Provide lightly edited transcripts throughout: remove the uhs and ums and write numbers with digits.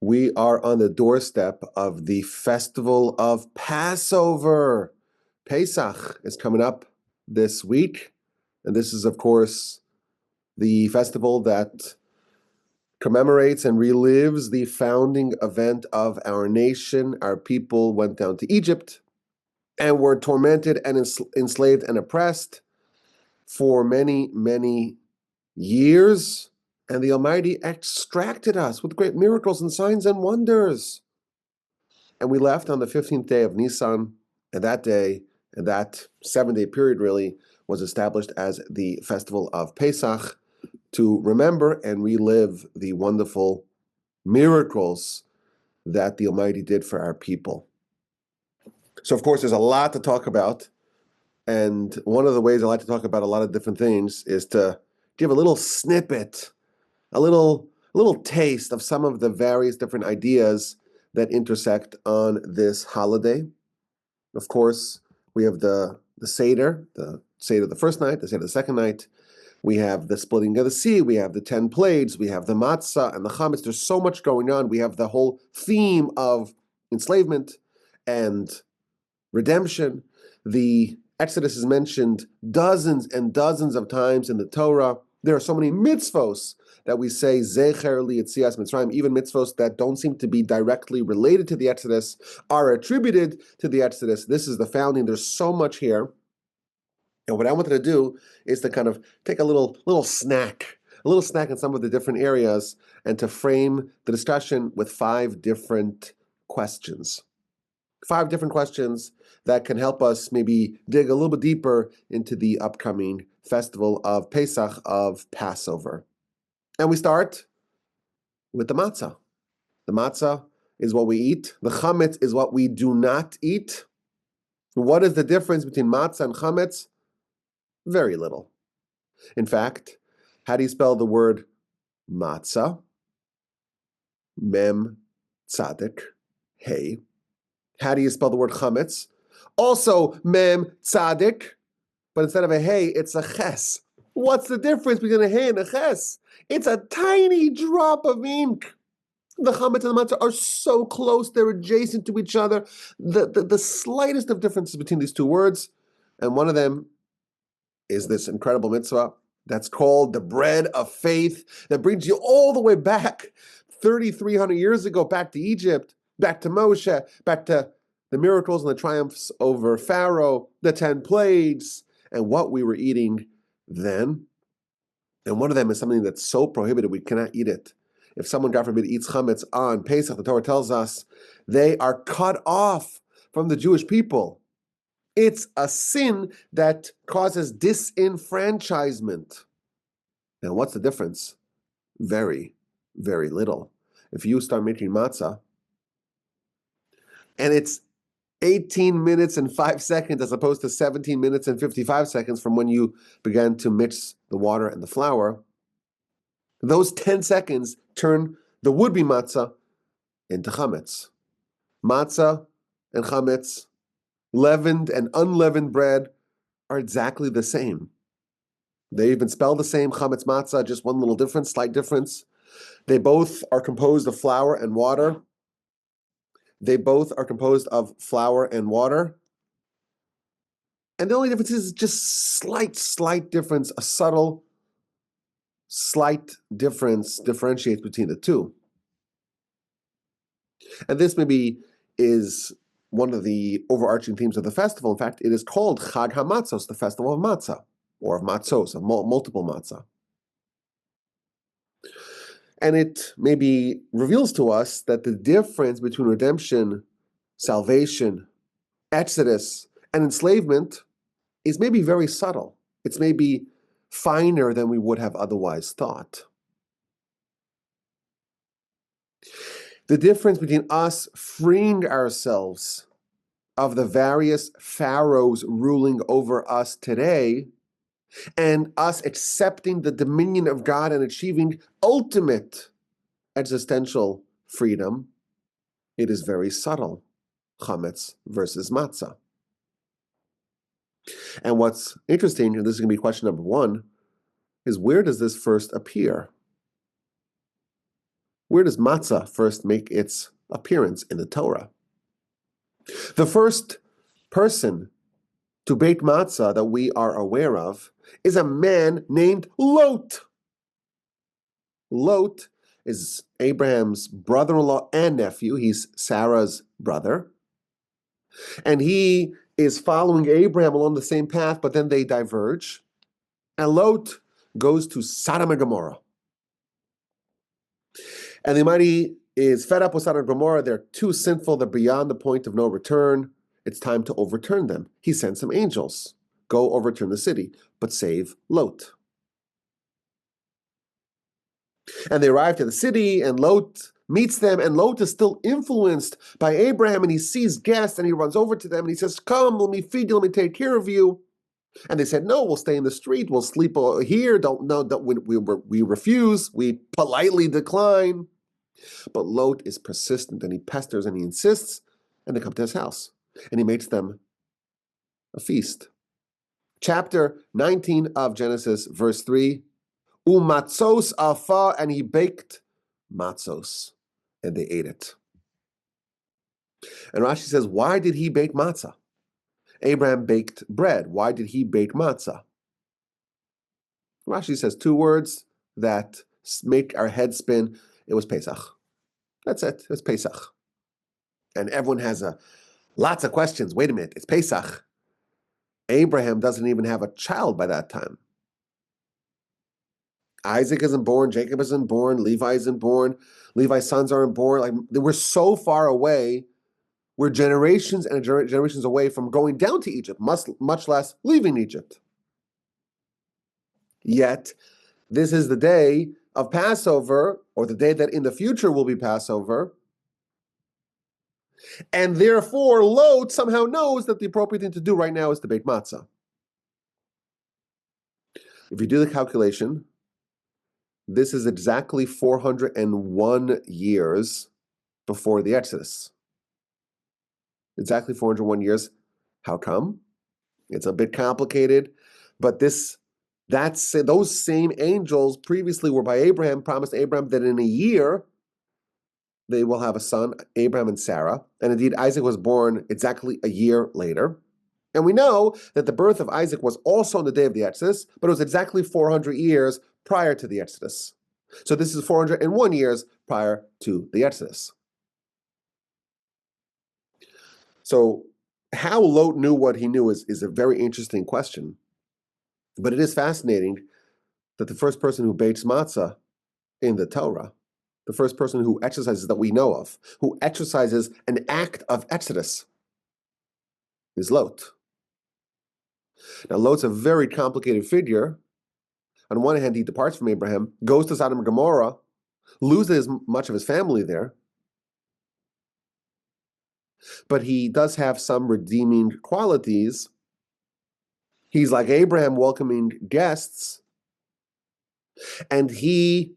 We are on the doorstep of the festival of Passover. Pesach is coming up this week, and this is, of course, the festival that commemorates and relives the founding event of our nation. Our people went down to Egypt and were tormented and enslaved and oppressed for many, many years. And the Almighty extracted us with great miracles and signs and wonders. And we left on the 15th day of Nisan, and that day, and that 7-day period really, was established as the festival of Pesach to remember and relive the wonderful miracles that the Almighty did for our people. So, of course, there's a lot to talk about. And one of the ways I like to talk about a lot of different things is to give a little snippet, a little taste of some of the various different ideas that intersect on this holiday. Of course, we have the Seder the first night, the Seder the second night. We have the splitting of the sea. We have the 10 plagues. We have the Matzah and the chametz. There's so much going on. We have the whole theme of enslavement and redemption. The Exodus is mentioned dozens and dozens of times in the Torah. There are so many mitzvos that we say, Zecher li'etzias Mitzrayim, even mitzvos that don't seem to be directly related to the Exodus are attributed to the Exodus. This is the founding. There's so much here. And what I wanted to do is to kind of take a little snack in some of the different areas and to frame the discussion with 5 different questions. 5 different questions that can help us maybe dig a little bit deeper into the upcoming festival of Pesach, of Passover. And we start with the matzah. The matzah is what we eat. The chametz is what we do not eat. What is the difference between matzah and chametz? Very little. In fact, how do you spell the word matzah? Mem tzadik, hey. How do you spell the word chametz? Also mem tzadik, but instead of a hey, it's a ches. What's the difference between a hey and a ches? It's a tiny drop of ink. The chametz and the matzah are so close, they're adjacent to each other. The slightest of differences between these two words, and one of them is this incredible mitzvah that's called the bread of faith that brings you all the way back 3,300 years ago, back to Egypt, back to Moshe, back to the miracles and the triumphs over Pharaoh, the 10 plagues, and what we were eating then. And one of them is something that's so prohibited we cannot eat it. If someone, God forbid, eats chametz on Pesach, the Torah tells us they are cut off from the Jewish people. It's a sin that causes disenfranchisement. Now, what's the difference? Very, very little. If you start making matzah, and it's 18 minutes and 5 seconds as opposed to 17 minutes and 55 seconds from when you began to mix the water and the flour, those 10 seconds turn the would-be matzah into chametz. Matzah and chametz, leavened and unleavened bread, are exactly the same. They even spell the same, chametz matzah, just one little difference, slight difference. They both are composed of flour and water. They both are composed of flour and water. And the only difference is just slight difference, a subtle, slight difference differentiates between the two. And this maybe is one of the overarching themes of the festival. In fact, it is called Chag HaMatzos, the festival of matzah, or of matzos, of multiple matzah. And it maybe reveals to us that the difference between redemption, salvation, exodus, and enslavement is maybe very subtle. It's maybe finer than we would have otherwise thought. The difference between us freeing ourselves of the various pharaohs ruling over us today and us accepting the dominion of God and achieving ultimate existential freedom, it is very subtle. Chametz versus matzah. And what's interesting, and this is going to be question number 1, is where does this first appear? Where does matzah first make its appearance in the Torah? The first person to bake matzah that we are aware of is a man named Lot. Lot is Abraham's brother-in-law and nephew. He's Sarah's brother. And he is following Abraham along the same path, but then they diverge. And Lot goes to Sodom and Gomorrah. And the Almighty is fed up with Sodom and Gomorrah. They're too sinful. They're beyond the point of no return. It's time to overturn them. He sends some angels. Go overturn the city, but save Lot. And they arrive to the city, and Lot meets them, and Lot is still influenced by Abraham, and he sees guests, and he runs over to them, and he says, come, let me feed you, let me take care of you. And they said, no, we'll stay in the street, we'll sleep here, we refuse, we politely decline. But Lot is persistent, and he pesters, and he insists, and they come to his house, and he makes them a feast. Chapter 19 of Genesis, verse 3, Umatzos afa, and he baked matzos, and they ate it. And Rashi says, why did he bake matzah? Abraham baked bread. Why did he bake matzah? Rashi says two words that make our head spin. It was Pesach. That's it. It's Pesach. And everyone has lots of questions. Wait a minute. It's Pesach. Abraham doesn't even have a child by that time. Isaac isn't born, Jacob isn't born, Levi isn't born, Levi's sons aren't born. Like, we're so far away. We're generations and generations away from going down to Egypt, much less leaving Egypt. Yet, this is the day of Passover, or the day that in the future will be Passover. And therefore, Lot somehow knows that the appropriate thing to do right now is to bake matzah. If you do the calculation, this is exactly 401 years before the Exodus. Exactly 401 years. How come? It's a bit complicated, but those same angels previously were by Abraham, promised Abraham that in a year they will have a son, Abraham and Sarah. And indeed, Isaac was born exactly a year later. And we know that the birth of Isaac was also on the day of the Exodus, but it was exactly 400 years prior to the Exodus. So this is 401 years prior to the Exodus. So how Lot knew what he knew is a very interesting question. But it is fascinating that the first person who bakes matzah in the Torah, the first person who exercises that we know of, who exercises an act of Exodus, is Lot. Now, Lot's a very complicated figure. On one hand, he departs from Abraham, goes to Sodom and Gomorrah, loses much of his family there, but he does have some redeeming qualities. He's like Abraham welcoming guests, and he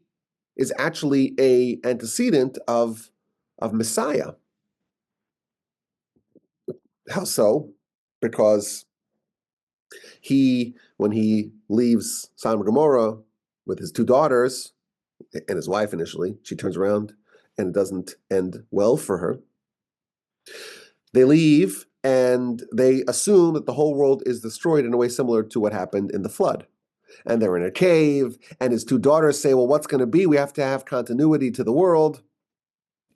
is actually an antecedent of Messiah. How so? Because when he leaves Sodom and Gomorrah with his two daughters and his wife initially, she turns around and it doesn't end well for her. They leave and they assume that the whole world is destroyed in a way similar to what happened in the flood. And they're in a cave, and his two daughters say, well, what's going to be? We have to have continuity to the world.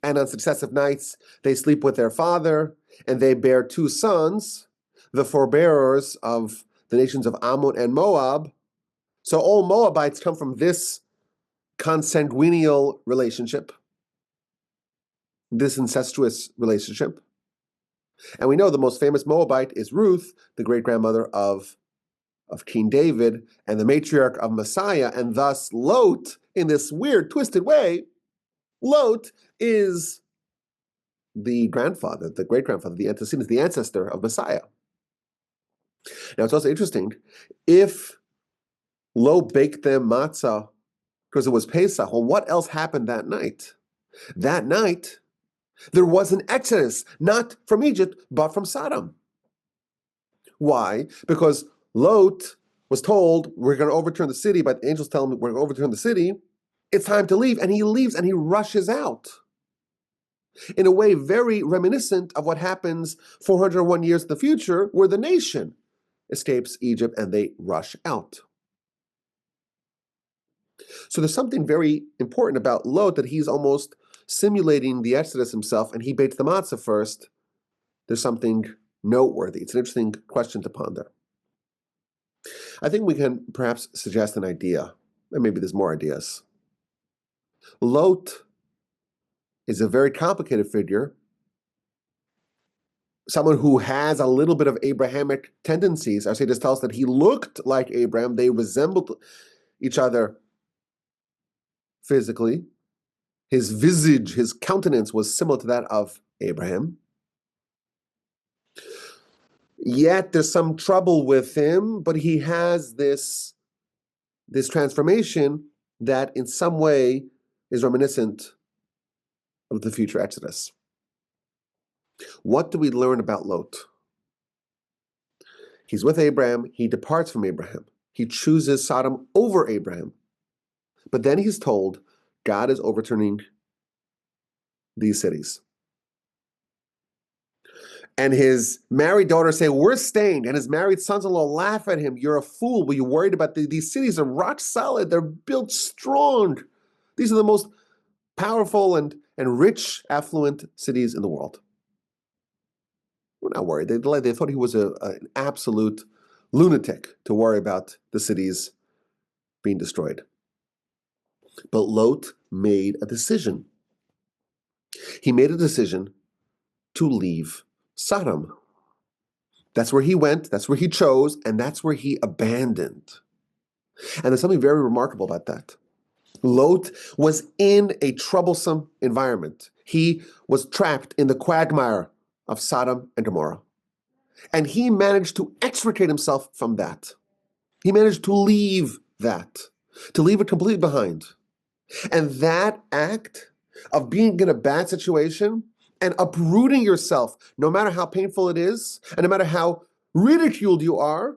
And on successive nights, they sleep with their father, and they bear two sons, the forebearers of the nations of Ammon and Moab. So all Moabites come from this consanguineal relationship, this incestuous relationship. And we know the most famous Moabite is Ruth, the great-grandmother of King David and the matriarch of Messiah, and thus Lot, in this weird, twisted way, Lot is the grandfather, the great-grandfather, the antecedent, the ancestor of Messiah. Now, it's also interesting, if Lot baked them matzah because it was Pesach, well, what else happened that night? That night, there was an exodus, not from Egypt, but from Sodom. Why? Because Lot was told, we're going to overturn the city, but the angels tell him we're going to overturn the city. it's time to leave. And he leaves and he rushes out in a way very reminiscent of what happens 401 years in the future, where the nation escapes Egypt and they rush out. So there's something very important about Lot, that he's almost simulating the Exodus himself, and he baked the matzah first. There's something noteworthy. It's an interesting question to ponder. I think we can perhaps suggest an idea, and maybe there's more ideas. Lot is a very complicated figure, someone who has a little bit of Abrahamic tendencies. Our sages tell us that he looked like Abraham. They resembled each other physically. His visage, his countenance was similar to that of Abraham. Yet there's some trouble with him, but he has this transformation that in some way is reminiscent of the future Exodus. What do we learn about Lot? He's with Abraham. He departs from Abraham. He chooses Sodom over Abraham. But then he's told God is overturning these cities. And his married daughters say, we're staying. And his married sons-in-law laugh at him. You're a fool. Were you worried about these cities are rock solid. They're built strong. These are the most powerful and rich, affluent cities in the world. We're not worried. They thought he was an absolute lunatic to worry about the cities being destroyed. But Lot made a decision. He made a decision to leave Sodom. That's where he went, that's where he chose, and that's where he abandoned. And there's something very remarkable about that. Lot was in a troublesome environment. He was trapped in the quagmire of Sodom and Gomorrah. And he managed to extricate himself from that. He managed to leave that, to leave it completely behind. And that act of being in a bad situation and uprooting yourself, no matter how painful it is, and no matter how ridiculed you are,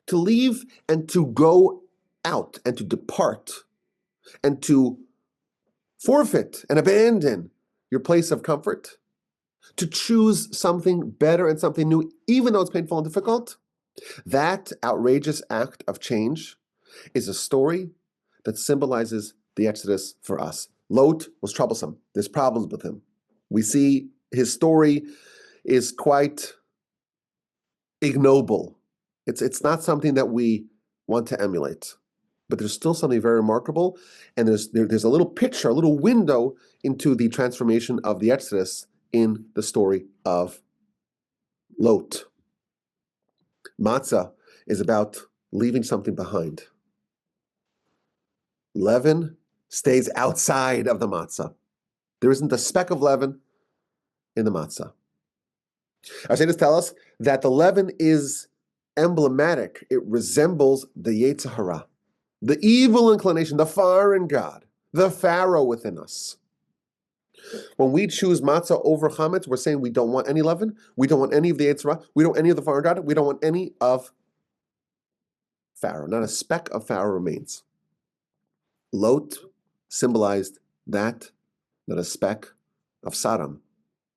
to leave and to go out and to depart and to forfeit and abandon your place of comfort, to choose something better and something new, even though it's painful and difficult, that outrageous act of change is a story that symbolizes the Exodus for us. Lot was troublesome. There's problems with him. We see his story is quite ignoble. It's not something that we want to emulate. But there's still something very remarkable, and there's a little picture, a little window into the transformation of the Exodus in the story of Lot. Matzah is about leaving something behind. Leaven stays outside of the matzah. There isn't a speck of leaven in the matzah. Our sages tell us that the leaven is emblematic. It resembles the Yetzer Hara, the evil inclination, the foreign god, the Pharaoh within us. When we choose matzah over chametz, we're saying we don't want any leaven, we don't want any of the Yetzer Hara, we don't want any of the foreign god, we don't want any of Pharaoh. Not a speck of Pharaoh remains. Lot symbolized that not a speck of Sodom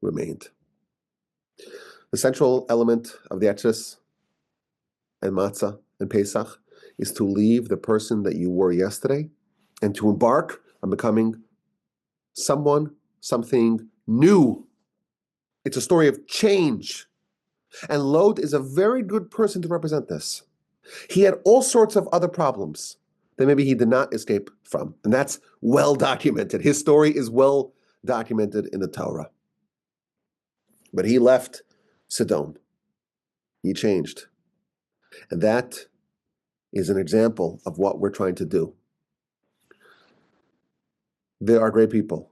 remained. The central element of the Exodus and Matzah and Pesach is to leave the person that you were yesterday and to embark on becoming someone, something new. It's a story of change. And Lot is a very good person to represent this. He had all sorts of other problems that maybe he did not escape from. And that's well documented. His story is well documented in the Torah. But he left Sodom. He changed. And that is an example of what we're trying to do. There are great people.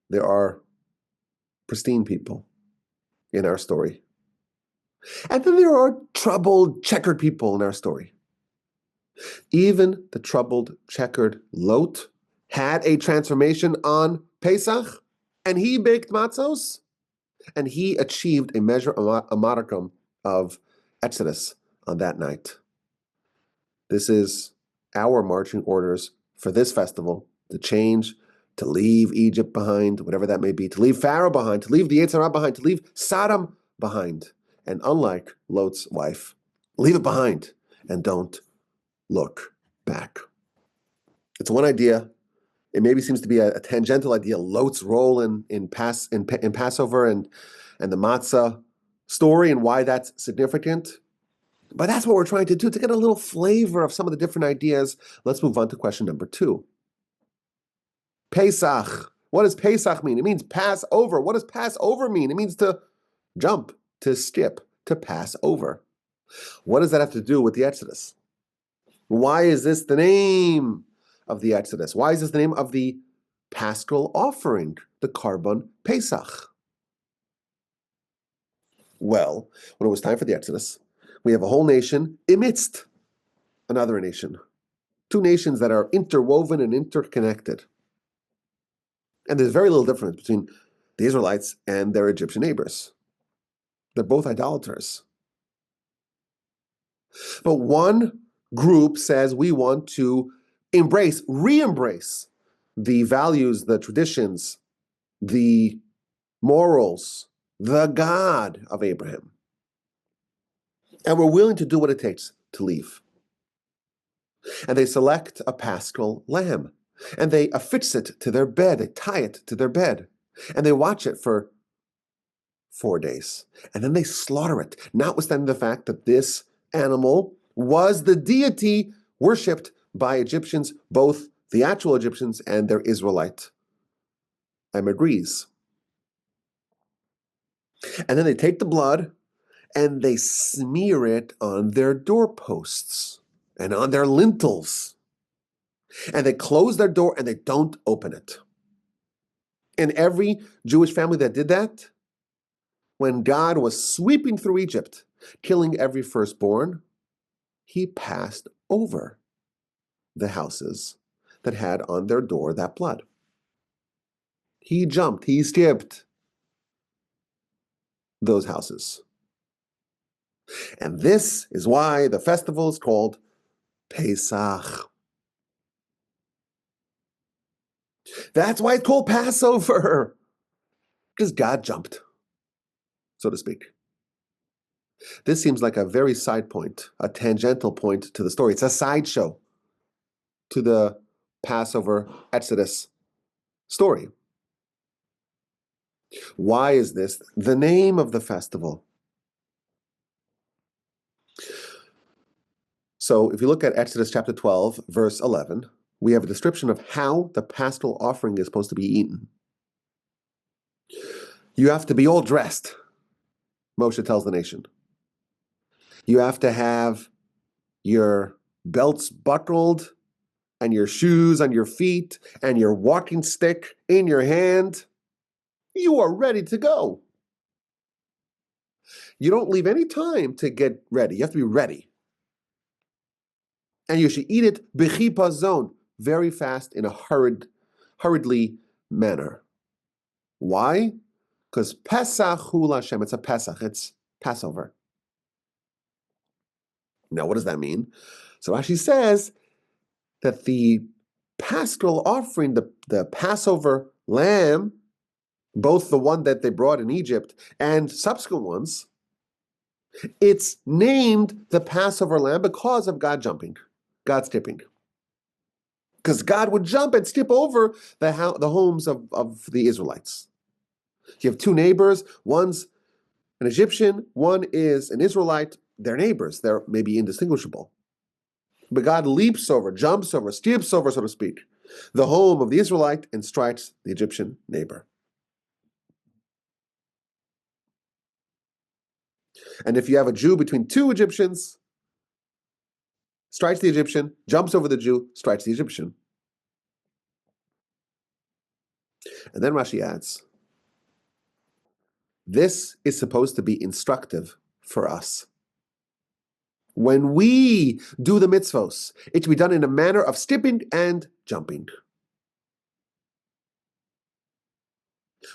There are pristine people in our story. And then there are troubled, checkered people in our story. Even the troubled, checkered Lot had a transformation on Pesach, and he baked matzos, and he achieved a measure, a modicum of Exodus on that night. This is our marching orders for this festival to change, to leave Egypt behind, whatever that may be, to leave Pharaoh behind, to leave the Yetzer Hara behind, to leave Sodom behind. And unlike Lot's wife, leave it behind and don't look back. It's one idea. It maybe seems to be a tangential idea. Lot's role in Passover and the Matzah story and why that's significant. But that's what we're trying to do, to get a little flavor of some of the different ideas. Let's move on to question number 2. Pesach. What does Pesach mean? It means pass over. What does pass over mean? It means to jump, to skip, to pass over. What does that have to do with the Exodus? Why is this the name of the Exodus? Why is this the name of the paschal offering, the Karban Pesach? Well, when it was time for the Exodus, we have a whole nation amidst another nation. 2 nations that are interwoven and interconnected. And there's very little difference between the Israelites and their Egyptian neighbors. They're both idolaters. But one group says we want to re-embrace the values, the traditions, the morals, the God of Abraham. And we're willing to do what it takes to leave. And they select a paschal lamb. And they affix it to their bed. They tie it to their bed. And they watch it for 4 days. And then they slaughter it, notwithstanding the fact that this animal was the deity worshipped by Egyptians, both the actual Egyptians and their Israelite emigres. And then they take the blood and they smear it on their doorposts and on their lintels. And they close their door and they don't open it. And every Jewish family that did that, when God was sweeping through Egypt, killing every firstborn, he passed over the houses that had on their door that blood. He jumped, he skipped those houses. And this is why the festival is called Pesach. That's why it's called Passover, because God jumped, so to speak. This seems like a very side point, a tangential point to the story. It's a sideshow to the Passover Exodus story. Why is this the name of the festival? So if you look at Exodus chapter 12, verse 11, we have a description of how the paschal offering is supposed to be eaten. You have to be all dressed, Moshe tells the nation. You have to have your belts buckled and your shoes on your feet and your walking stick in your hand. You are ready to go. You don't leave any time to get ready. You have to be ready. And you should eat it b'chipazon, very fast, in a hurriedly manner. Why? Because Pesach hu Hashem, it's a Pesach, it's Passover. Now, what does that mean? So Rashi says that the paschal offering, the Passover lamb, both the one that they brought in Egypt and subsequent ones, it's named the Passover lamb because of God jumping, God skipping. Because God would jump and skip over the homes of the Israelites. You have 2 neighbors, one's an Egyptian, one is an Israelite. They're neighbors, they're maybe indistinguishable. But God leaps over, jumps over, skips over, so to speak, the home of the Israelite and strikes the Egyptian neighbor. And if you have a Jew between 2 Egyptians, strikes the Egyptian, jumps over the Jew, strikes the Egyptian. And then Rashi adds, this is supposed to be instructive for us. When we do the mitzvos, it should be done in a manner of skipping and jumping.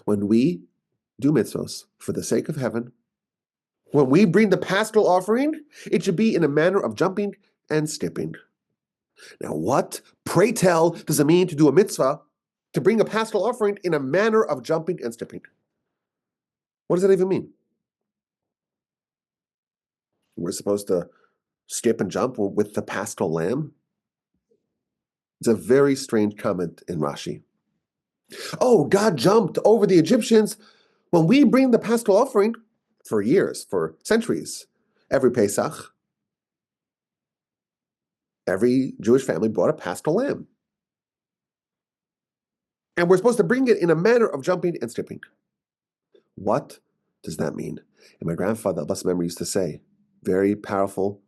When we do mitzvos for the sake of heaven, when we bring the paschal offering, it should be in a manner of jumping and skipping. Now, what, pray tell, does it mean to do a mitzvah, to bring a paschal offering in a manner of jumping and skipping? What does that even mean? We're supposed to skip and jump with the paschal lamb? It's a very strange comment in Rashi. Oh, God jumped over the Egyptians. When we bring the paschal offering for years, for centuries, every Pesach, every Jewish family brought a paschal lamb. And we're supposed to bring it in a manner of jumping and skipping. What does that mean? And my grandfather, blessed memory, used to say, very powerful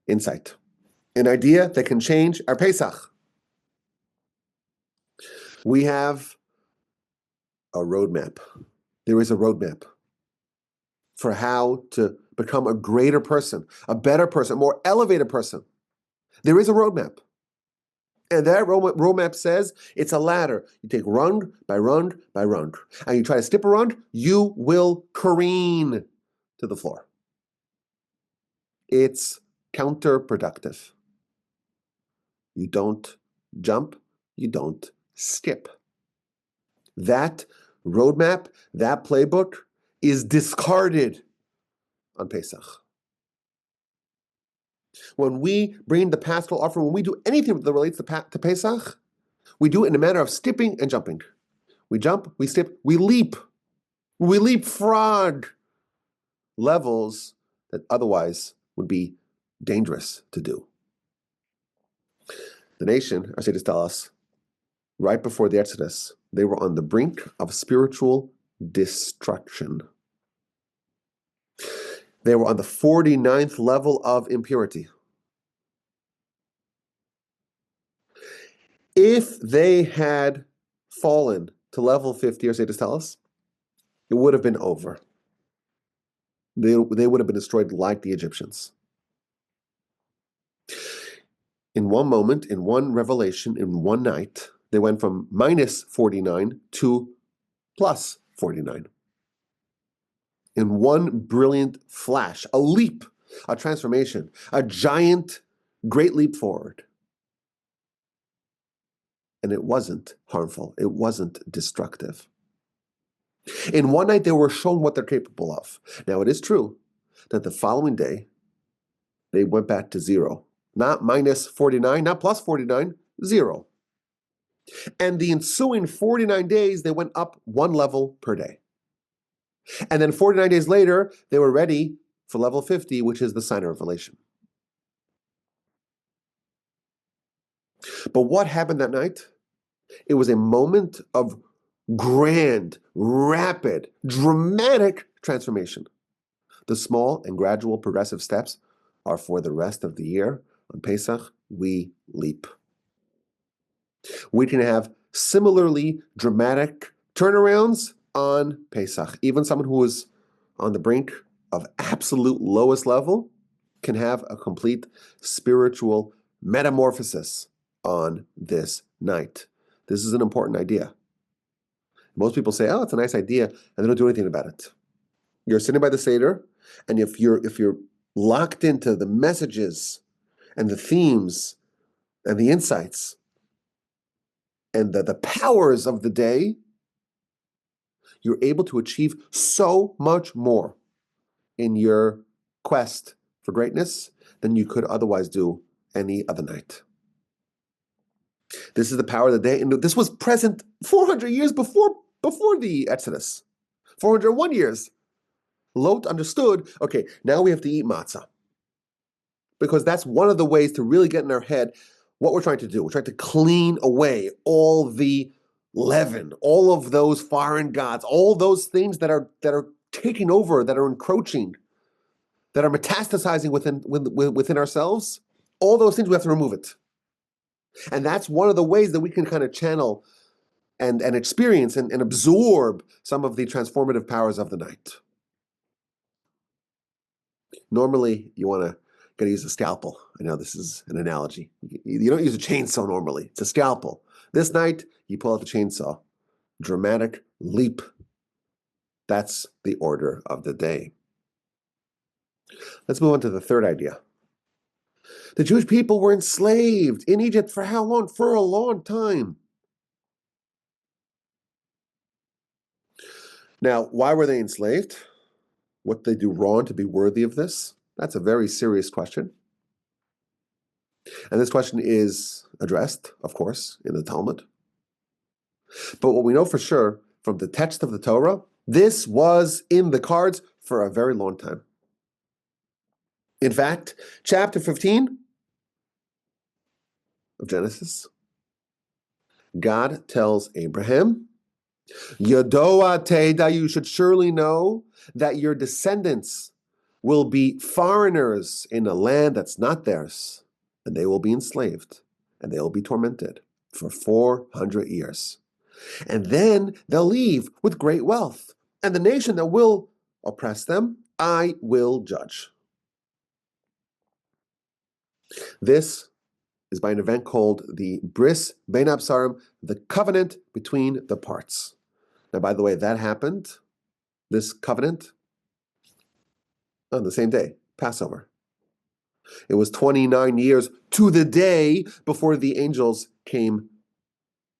insight, an idea that can change our Pesach. We have a roadmap. There is a roadmap for how to become a greater person, a better person, a more elevated person. There is a roadmap. And that roadmap says it's a ladder. You take rung by rung by rung. And you try to skip a rung, you will careen to the floor. It's counterproductive. You don't jump, you don't skip. That roadmap, that playbook is discarded on Pesach. When we bring the paschal offering, when we do anything that relates to Pesach, we do it in a manner of skipping and jumping. We jump, we skip, we leap. We leapfrog levels that otherwise would be dangerous to do. The nation, our sages tell us, right before the Exodus, they were on the brink of spiritual destruction. They were on the 49th level of impurity. If they had fallen to level 50, our sages tell us, it would have been over. They would have been destroyed like the Egyptians. In one moment, in one revelation, in one night, they went from minus 49 to plus 49. In one brilliant flash, a leap, a transformation, a giant, great leap forward. And it wasn't harmful. It wasn't destructive. In one night, they were shown what they're capable of. Now, it is true that the following day, they went back to zero. Not minus 49, not plus 49, zero. And the ensuing 49 days, they went up one level per day. And then 49 days later, they were ready for level 50, which is the sign of revelation. But what happened that night? It was a moment of grand, rapid, dramatic transformation. The small and gradual progressive steps are for the rest of the year. On Pesach, we leap. We can have similarly dramatic turnarounds on Pesach. Even someone who is on the brink of absolute lowest level can have a complete spiritual metamorphosis on this night. This is an important idea. Most people say, oh, it's a nice idea, and they don't do anything about it. You're sitting by the Seder, and if you're locked into the messages and the themes and the insights and the powers of the day, you're able to achieve so much more in your quest for greatness than you could otherwise do any other night. This is the power of the day, and this was present 400 years before the Exodus. 401 years. Lot understood, okay, now we have to eat matzah. Because that's one of the ways to really get in our head what we're trying to do. We're trying to clean away all the leaven, all of those foreign gods, all those things that are taking over, that are encroaching, that are metastasizing within ourselves. All those things, we have to remove it. And that's one of the ways that we can kind of channel and experience and absorb some of the transformative powers of the night. Normally, you want to use a scalpel. I know this is an analogy. You don't use a chainsaw normally. It's a scalpel. This night, you pull out the chainsaw. Dramatic leap. That's the order of the day. Let's move on to the third idea. The Jewish people were enslaved in Egypt for how long? For a long time. Now, why were they enslaved? What did they do wrong to be worthy of this? That's a very serious question. And this question is addressed, of course, in the Talmud. But what we know for sure from the text of the Torah, this was in the cards for a very long time. In fact, chapter 15 of Genesis, God tells Abraham, Yodoa Teda, you should surely know that your descendants will be foreigners in a land that's not theirs, and they will be enslaved, and they will be tormented for 400 years. And then they'll leave with great wealth, and the nation that will oppress them, I will judge. This is by an event called the Bris Bein Absarim, the covenant between the parts. Now, by the way, that happened, this covenant, on the same day, Passover. It was 29 years to the day before the angels came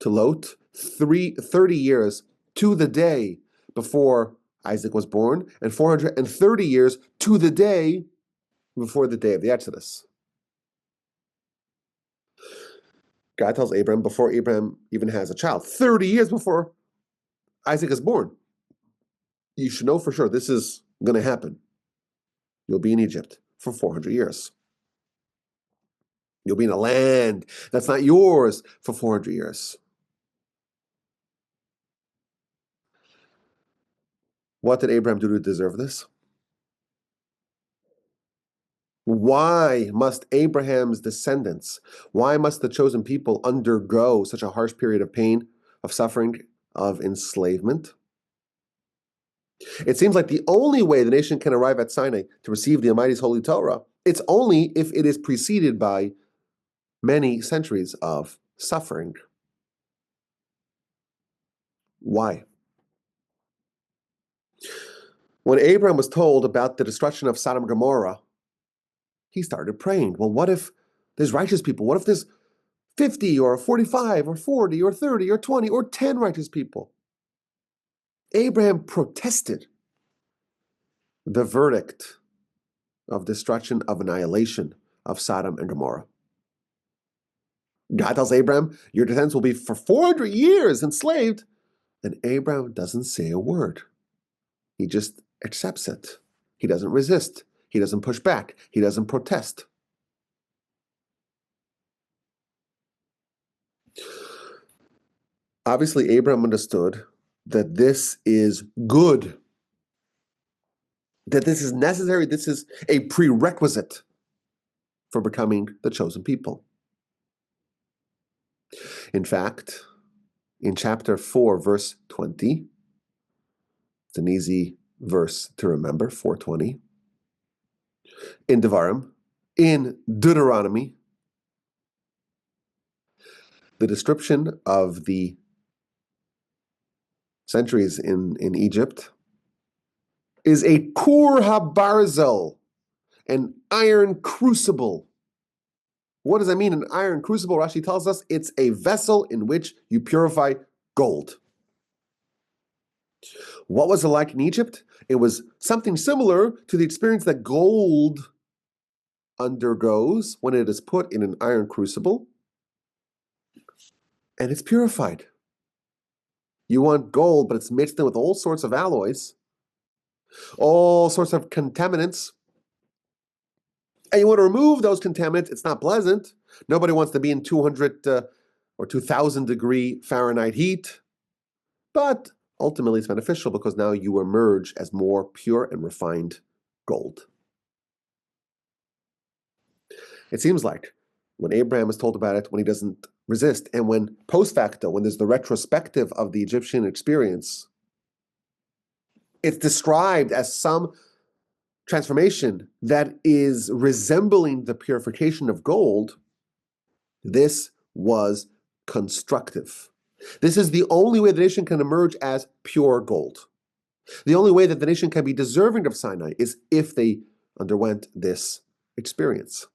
to Lot, 30 years to the day before Isaac was born, and 430 years to the day before the day of the Exodus. God tells Abraham before Abraham even has a child, 30 years before Isaac is born. You should know for sure this is going to happen. You'll be in Egypt for 400 years. You'll be in a land that's not yours for 400 years. What did Abraham do to deserve this? Why must Abraham's descendants, why must the chosen people undergo such a harsh period of pain, of suffering, of enslavement? It seems like the only way the nation can arrive at Sinai to receive the Almighty's holy Torah, it's only if it is preceded by many centuries of suffering. Why? When Abraham was told about the destruction of Sodom and Gomorrah, he started praying. Well, what if there's righteous people? What if there's 50 or 45 or 40 or 30 or 20 or 10 righteous people? Abraham protested the verdict of destruction, of annihilation of Sodom and Gomorrah. God tells Abraham, your descendants will be for 400 years enslaved. And Abraham doesn't say a word. He just accepts it. He doesn't resist. He doesn't push back. He doesn't protest. Obviously, Abraham understood that this is good, that this is necessary, this is a prerequisite for becoming the chosen people. In fact, in chapter 4, verse 20, it's an easy verse to remember, 4:20, in Devarim, in Deuteronomy, the description of the centuries in Egypt is a kur habarzel, an iron crucible. What does that mean, an iron crucible? Rashi tells us it's a vessel in which you purify gold. What was it like in Egypt? It was something similar to the experience that gold undergoes when it is put in an iron crucible and it's purified. You want gold, but it's mixed in with all sorts of alloys, all sorts of contaminants. And you want to remove those contaminants. It's not pleasant. Nobody wants to be in 200 or 2000 degree Fahrenheit heat. But ultimately, it's beneficial because now you emerge as more pure and refined gold. It seems like when Abraham is told about it, when he doesn't resist, and when post facto, when there's the retrospective of the Egyptian experience, it's described as some transformation that is resembling the purification of gold. This was constructive. This is the only way the nation can emerge as pure gold. The only way that the nation can be deserving of Sinai is if they underwent this experience.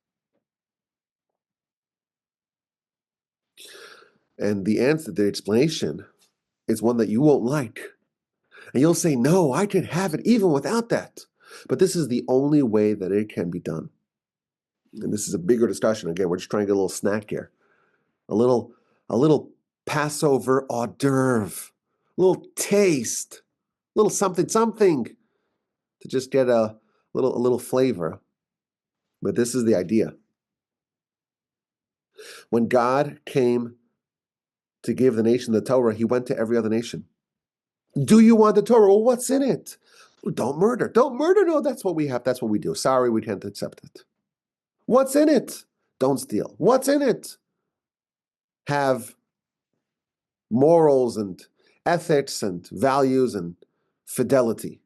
And the answer, the explanation, is one that you won't like. And you'll say, no, I can have it even without that. But this is the only way that it can be done. And this is a bigger discussion. Again, we're just trying to get a little snack here. A little Passover hors d'oeuvre, a little taste, a little something to just get a little flavor. But this is the idea. When God came to give the nation the Torah, he went to every other nation. Do you want the Torah? Well, what's in it? Don't murder. Don't murder. No, that's what we have. That's what we do. Sorry, we can't accept it. What's in it? Don't steal. What's in it? Have morals and ethics and values and fidelity.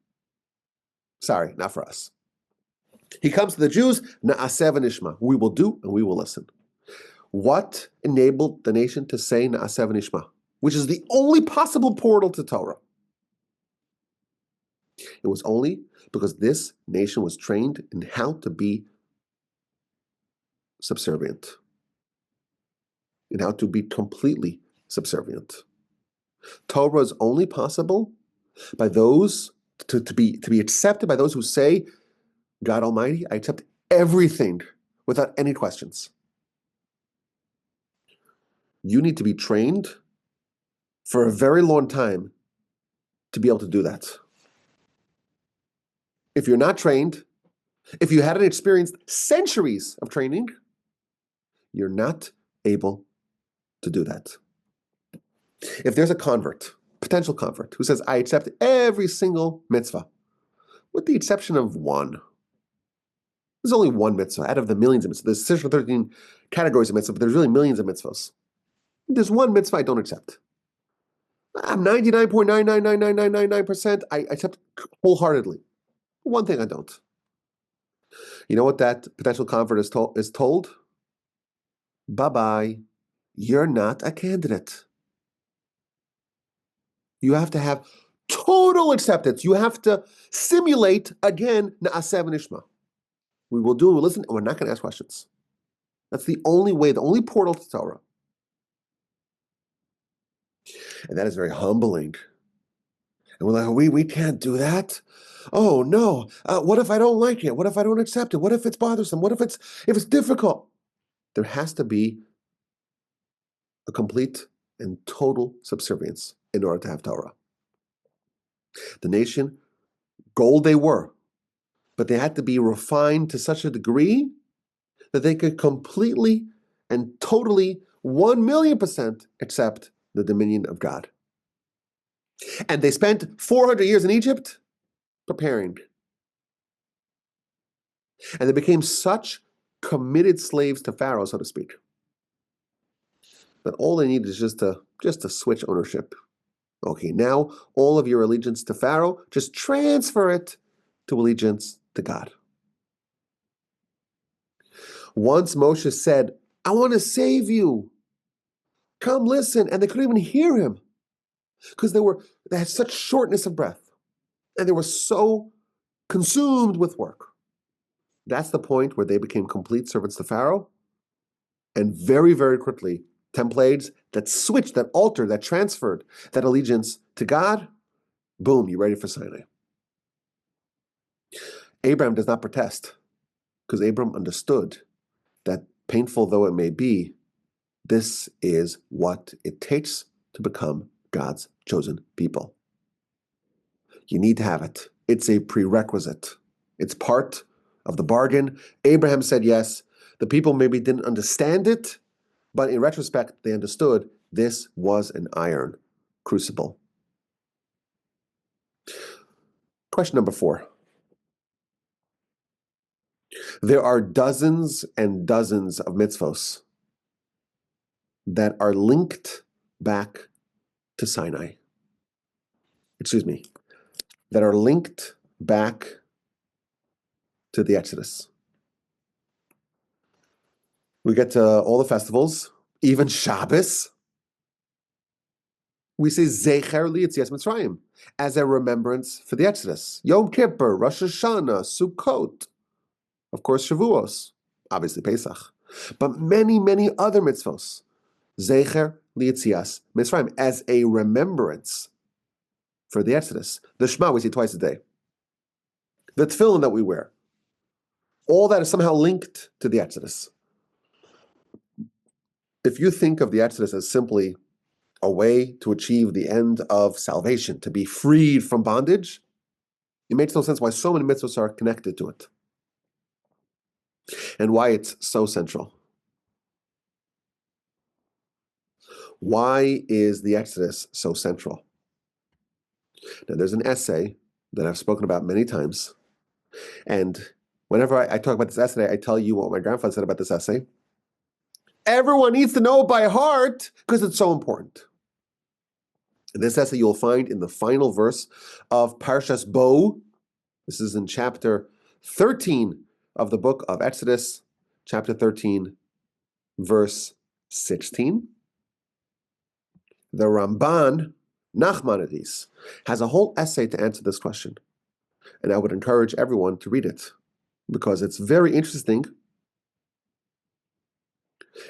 Sorry, not for us. He comes to the Jews, Na'aseh v'nishma. We will do and we will listen. What enabled the nation to say Na'aseh v'nishma, which is the only possible portal to Torah? It was only because this nation was trained in how to be subservient, in how to be completely subservient. Torah is only possible by those to be accepted by those who say, God Almighty, I accept everything without any questions. You need to be trained for a very long time to be able to do that. If you're not trained, if you hadn't experienced centuries of training, you're not able to do that. If there's a convert, potential convert, who says, I accept every single mitzvah, with the exception of one. There's only one mitzvah out of the millions of mitzvahs. There's 6 or 13 categories of mitzvah, but there's really millions of mitzvahs. There's one mitzvah I don't accept. I'm 99.9999999%. I accept wholeheartedly. One thing I don't. You know what that potential convert is told? Bye-bye. You're not a candidate. You have to have total acceptance. You have to simulate, again, Na'aseh v'nishma. We will do, we'll listen, and we're not going to ask questions. That's the only way, the only portal to Torah. And that is very humbling. And we're like, we can't do that. Oh, no. What if I don't like it? What if I don't accept it? What if it's bothersome? What if it's difficult? There has to be a complete and total subservience in order to have Torah. The nation, gold they were, but they had to be refined to such a degree that they could completely and totally 1,000,000% accept the dominion of God. And they spent 400 years in Egypt preparing. And they became such committed slaves to Pharaoh, so to speak, that all they need is just to switch ownership. Okay, now all of your allegiance to Pharaoh, just transfer it to allegiance to God. Once Moshe said, I want to save you. Come listen. And they couldn't even hear him because they had such shortness of breath and they were so consumed with work. That's the point where they became complete servants to Pharaoh. And very, very quickly, 10 plagues that switched, that altered, that transferred that allegiance to God. Boom, you're ready for Sinai. Abraham does not protest because Abraham understood that, painful though it may be, this is what it takes to become God's chosen people. You need to have it. It's a prerequisite. It's part of the bargain. Abraham said yes. The people maybe didn't understand it, but in retrospect, they understood this was an iron crucible. Question number 4. There are dozens and dozens of mitzvos that are linked back to Sinai. That are linked back to the Exodus. We get to all the festivals, even Shabbos. We say Zecher Li'Yetzias Mitzrayim as a remembrance for the Exodus. Yom Kippur, Rosh Hashanah, Sukkot, of course Shavuos, obviously Pesach, but many, many other mitzvos. Zecher lietzias Mitzrayim, as a remembrance for the Exodus. The Shema we say twice a day. The tefillin that we wear. All that is somehow linked to the Exodus. If you think of the Exodus as simply a way to achieve the end of salvation, to be freed from bondage, it makes no sense why so many mitzvahs are connected to it and why it's so central. Why is the Exodus so central? Now, there's an essay that I've spoken about many times, and whenever I talk about this essay, I tell you what my grandfather said about this essay. Everyone needs to know it by heart because it's so important. And this essay you'll find in the final verse of Parshas Bo. This is in chapter 13 of the book of Exodus, chapter 13, verse 16. The Ramban, Nachmanides, has a whole essay to answer this question. And I would encourage everyone to read it because it's very interesting.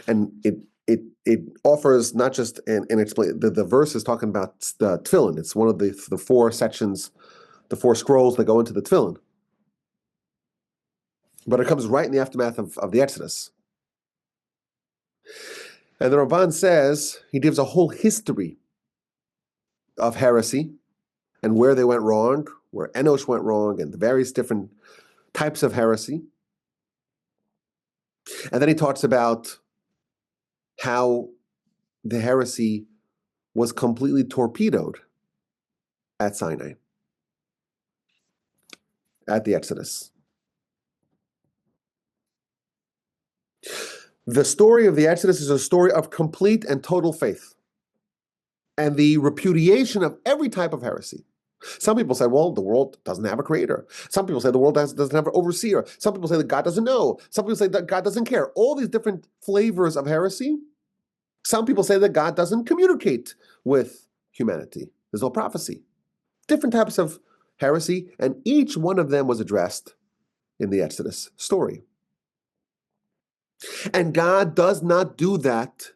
And it offers not just an explain. The verse is talking about the tefillin. It's one of the four sections, the four scrolls that go into the tefillin. But it comes right in the aftermath of the Exodus. And the Ramban says, he gives a whole history of heresy and where they went wrong, where Enosh went wrong, and the various different types of heresy. And then he talks about how the heresy was completely torpedoed at Sinai, at the Exodus. The story of the Exodus is a story of complete and total faith and the repudiation of every type of heresy. Some people say, well, the world doesn't have a creator. Some people say the world doesn't have an overseer. Some people say that God doesn't know. Some people say that God doesn't care. All these different flavors of heresy. Some people say that God doesn't communicate with humanity. There's no prophecy. Different types of heresy, and each one of them was addressed in the Exodus story. And God does not do that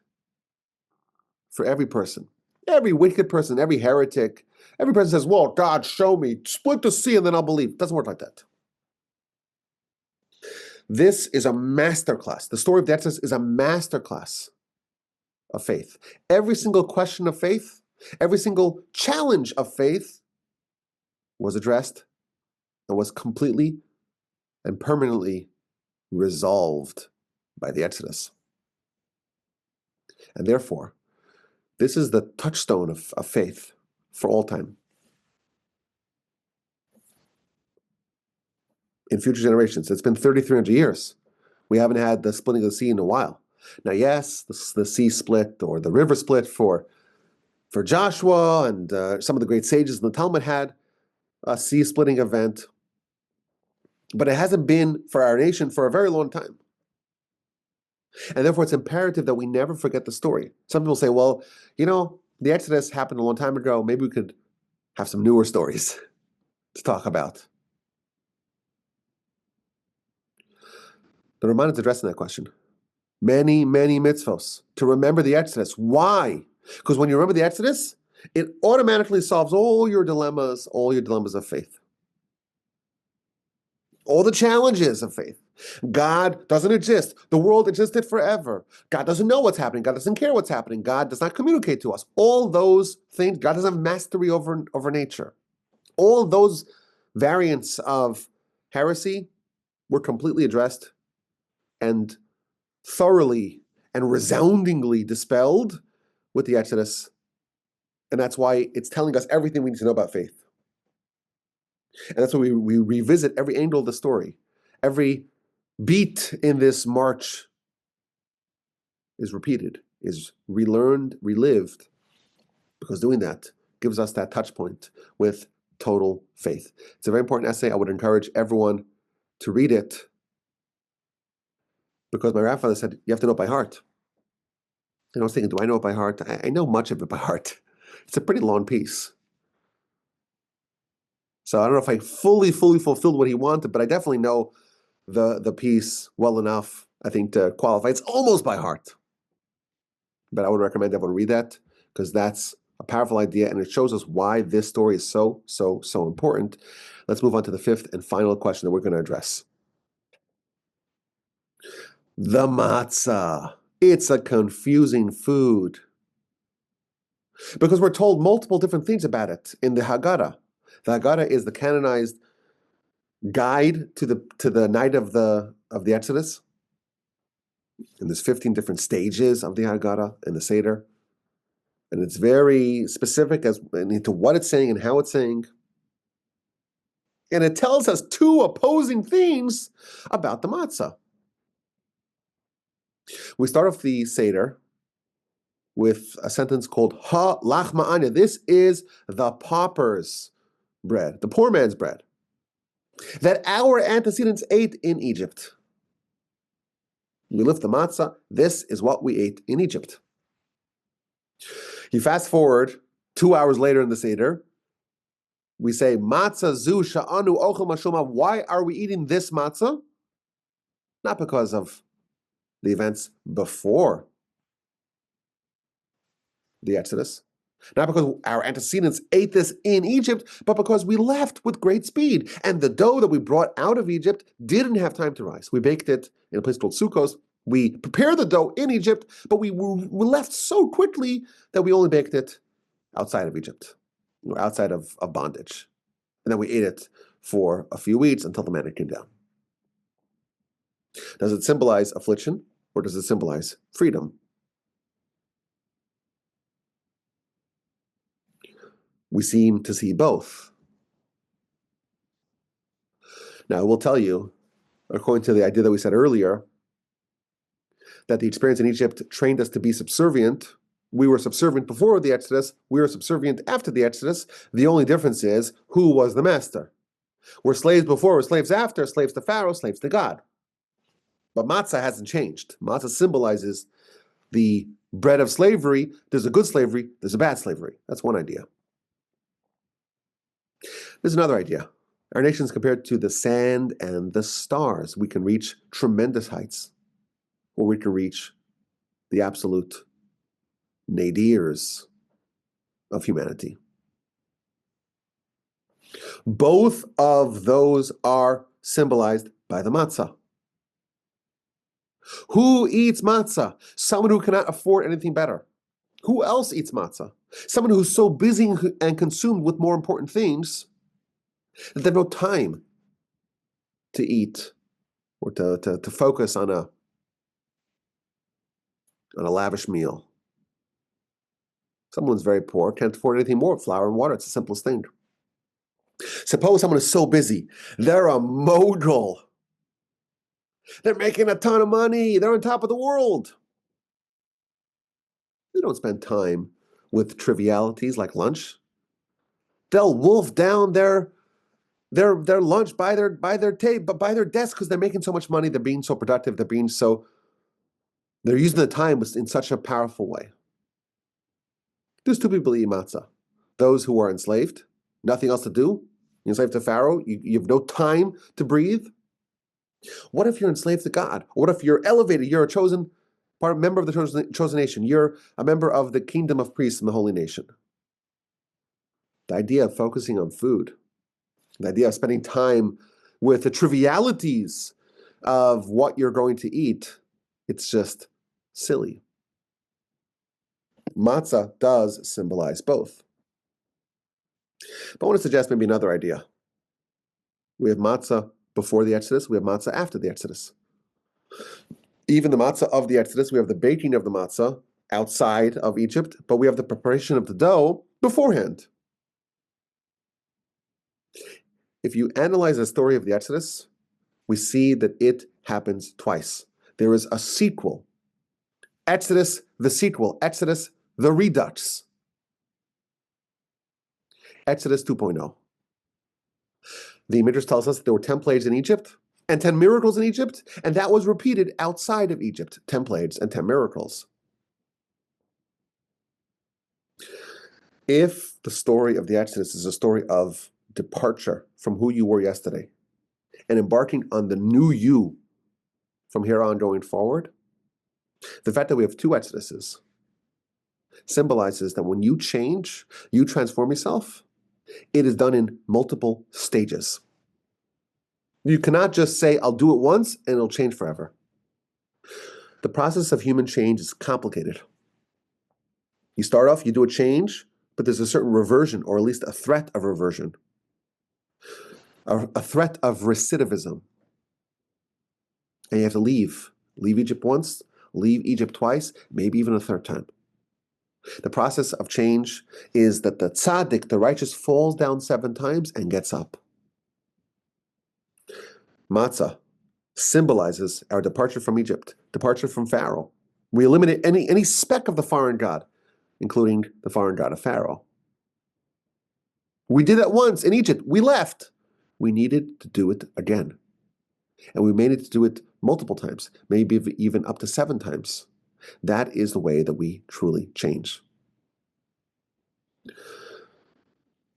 for every person. Every wicked person, every heretic, every person says, well, God, show me, split the sea and then I'll believe. It doesn't work like that. This is a masterclass. The story of the Exodus is a masterclass of faith. Every single question of faith, every single challenge of faith was addressed and was completely and permanently resolved by the Exodus. And therefore, this is the touchstone of faith for all time. In future generations, it's been 3,300 years. We haven't had the splitting of the sea in a while. Now, yes, the sea split or the river split for Joshua, and some of the great sages in the Talmud had a sea splitting event. But it hasn't been for our nation for a very long time. And therefore, it's imperative that we never forget the story. Some people say, well, the Exodus happened a long time ago. Maybe we could have some newer stories to talk about. The Ramban is addressing that question. Many, many mitzvos to remember the Exodus. Why? Because when you remember the Exodus, it automatically solves all your dilemmas of faith. All the challenges of faith. God doesn't exist. The world existed forever. God doesn't know what's happening. God doesn't care what's happening. God does not communicate to us. All those things, God doesn't have mastery over nature. All those variants of heresy were completely addressed and thoroughly and resoundingly dispelled with the Exodus. And that's why it's telling us everything we need to know about faith. And that's why we revisit every angle of the story. Every beat in this march is repeated, is relearned, relived, because doing that gives us that touch point with total faith. It's a very important essay. I would encourage everyone to read it, because my grandfather said, you have to know it by heart. And I was thinking, do I know it by heart? I know much of it by heart. It's a pretty long piece. So I don't know if I fully fulfilled what he wanted, but I definitely know the piece well enough, I think, to qualify. It's almost by heart. but I would recommend everyone read that because that's a powerful idea and it shows us why this story is so important. Let's move on to the fifth and final question that we're going to address. The matzah. It's a confusing food because we're told multiple different things about it in the Haggadah. The Haggadah is the canonized guide to the night of the Exodus. And there's 15 different stages of the Haggadah and the Seder. And it's very specific as to what it's saying and how it's saying. And it tells us two opposing things about the matzah. We start off the Seder with a sentence called Ha lachma anya. This is the pauper's bread, the poor man's bread, that our antecedents ate in Egypt. We lift the matzah. This is what we ate in Egypt. You fast forward 2 hours later in the Seder, we say, Matzah zu sha'anu ochel mashuma. Why are we eating this matzah? Not because of the events before the Exodus, not because our antecedents ate this in Egypt, but because we left with great speed. And the dough that we brought out of Egypt didn't have time to rise. We baked it in a place called Sukkos. We prepared the dough in Egypt, but we left so quickly that we only baked it outside of Egypt, outside of bondage. And then we ate it for a few weeks until the manna came down. Does it symbolize affliction or does it symbolize freedom? We seem to see both. Now, I will tell you, according to the idea that we said earlier, that the experience in Egypt trained us to be subservient. We were subservient before the Exodus. We were subservient after the Exodus. The only difference is who was the master. We're slaves before, we're slaves after, slaves to Pharaoh, slaves to God. But matzah hasn't changed. Matzah symbolizes the bread of slavery. There's a good slavery, there's a bad slavery. That's one idea. There's another idea. Our nation is compared to the sand and the stars. We can reach tremendous heights, or we can reach the absolute nadirs of humanity. Both of those are symbolized by the matzah. Who eats matzah? Someone who cannot afford anything better. Who else eats matzah? Someone who's so busy and consumed with more important things that they have no time to eat or to focus on a lavish meal. Someone's very poor, can't afford anything more. Flour and water, it's the simplest thing. Suppose someone is so busy, they're a mogul. They're making a ton of money. They're on top of the world. They don't spend time with trivialities like lunch. They'll wolf down their lunch by their desk because they're making so much money. They're being so productive. They're using the time in such a powerful way. There's two people eat matzah. Those who are enslaved, nothing else to do. You're enslaved to Pharaoh. You have no time to breathe. What if you're enslaved to God? What if you're elevated? You're a member of the chosen nation. You're a member of the kingdom of priests in the holy nation. The idea of focusing on food, the idea of spending time with the trivialities of what you're going to eat, it's just silly. Matzah does symbolize both. But I want to suggest maybe another idea. We have matzah before the Exodus, we have matzah after the Exodus. Even the matzah of the Exodus, we have the baking of the matzah outside of Egypt, but we have the preparation of the dough beforehand. If you analyze the story of the Exodus, we see that it happens twice. There is a sequel. Exodus, the sequel. Exodus, the redux. Exodus 2.0. The Midrash tells us that there were 10 plagues in Egypt and 10 miracles in Egypt, and that was repeated outside of Egypt, 10 plagues and 10 miracles. If the story of the Exodus is a story of departure from who you were yesterday and embarking on the new you from here on going forward, the fact that we have two Exoduses, symbolizes that when you change, you transform yourself, it is done in multiple stages. You cannot just say, I'll do it once and it'll change forever. The process of human change is complicated. You start off, you do a change, but there's a certain reversion, or at least a threat of reversion, a threat of recidivism. And you have to leave. Leave Egypt once, leave Egypt twice, maybe even a third time. The process of change is that the tzaddik, the righteous, falls down 7 times and gets up. Matzah symbolizes our departure from Egypt, departure from Pharaoh. We eliminate any speck of the foreign god, including the foreign god of Pharaoh. We did that once in Egypt. We left. We needed to do it again. And we made it to do it multiple times, maybe even up to 7 times. That is the way that we truly change.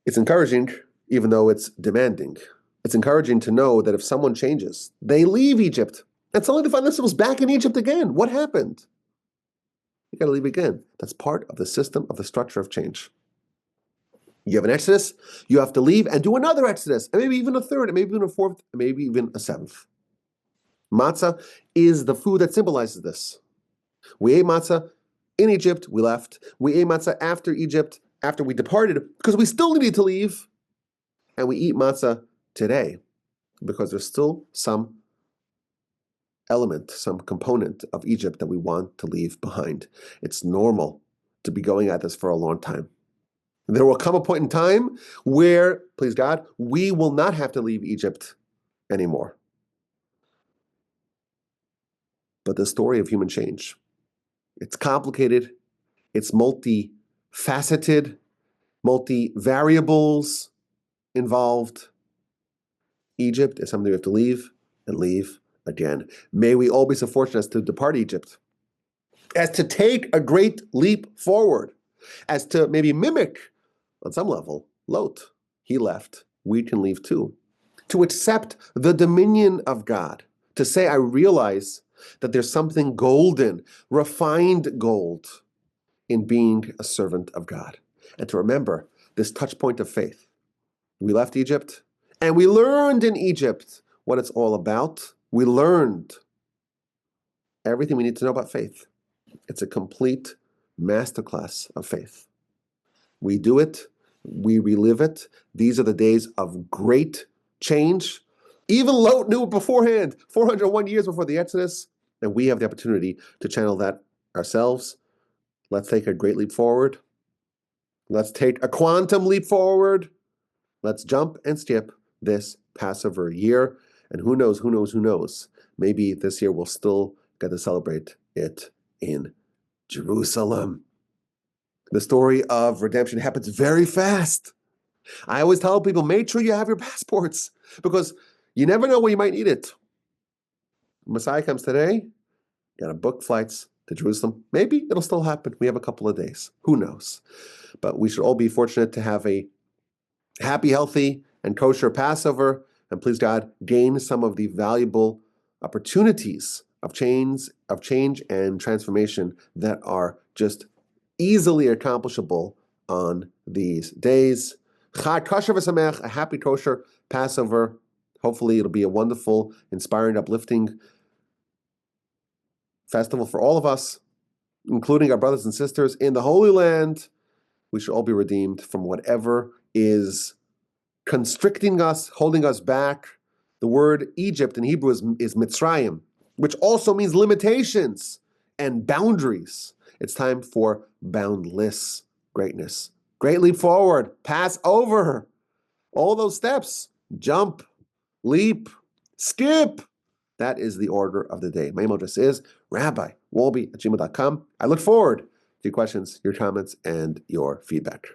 It's encouraging, even though it's demanding. It's encouraging to know that if someone changes, they leave Egypt, and suddenly they find themselves back in Egypt again. What happened? You got to leave again. That's part of the system, of the structure of change. You have an exodus, you have to leave and do another exodus, and maybe even a third, and maybe even a fourth, and maybe even a 7th. Matzah is the food that symbolizes this. We ate matzah in Egypt, we left. We ate matzah after Egypt, after we departed, because we still needed to leave. And we eat matzah today, because there's still some element, some component of Egypt that we want to leave behind. It's normal to be going at this for a long time. There will come a point in time where, please God, we will not have to leave Egypt anymore. But the story of human change, it's complicated, it's multifaceted, multi-variables involved. Egypt is something we have to leave and leave again. May we all be so fortunate as to depart Egypt, as to take a great leap forward, as to maybe mimic, on some level, Lot. He left, we can leave too. To accept the dominion of God, to say, I realize that there's something golden, refined gold in being a servant of God. And to remember this touch point of faith. We left Egypt, and we learned in Egypt what it's all about. We learned everything we need to know about faith. It's a complete masterclass of faith. We do it, we relive it. These are the days of great change. Even Lot knew it beforehand, 401 years before the Exodus, and we have the opportunity to channel that ourselves. Let's take a great leap forward. Let's take a quantum leap forward. Let's jump and skip this Passover year. And who knows, maybe this year we'll still get to celebrate it in Jerusalem. The story of redemption happens very fast. I always tell people, make sure you have your passports, because you never know when you might need it. Messiah comes today, you got to book flights to Jerusalem. Maybe it'll still happen. We have a couple of days. Who knows? But we should all be fortunate to have a happy, healthy, and kosher Passover, and please God, gain some of the valuable opportunities of change and transformation that are just easily accomplishable on these days. Chag kosher v'sameach, a happy kosher Passover. Hopefully it'll be a wonderful, inspiring, uplifting festival for all of us, including our brothers and sisters in the Holy Land. We should all be redeemed from whatever is constricting us, holding us back. The word Egypt in Hebrew is Mitzrayim, which also means limitations and boundaries. It's time for boundless greatness. Great leap forward, pass over all those steps, jump, leap, skip. That is the order of the day. My email address is rabbiwolbe@gmail.com. I look forward to your questions, your comments, and your feedback.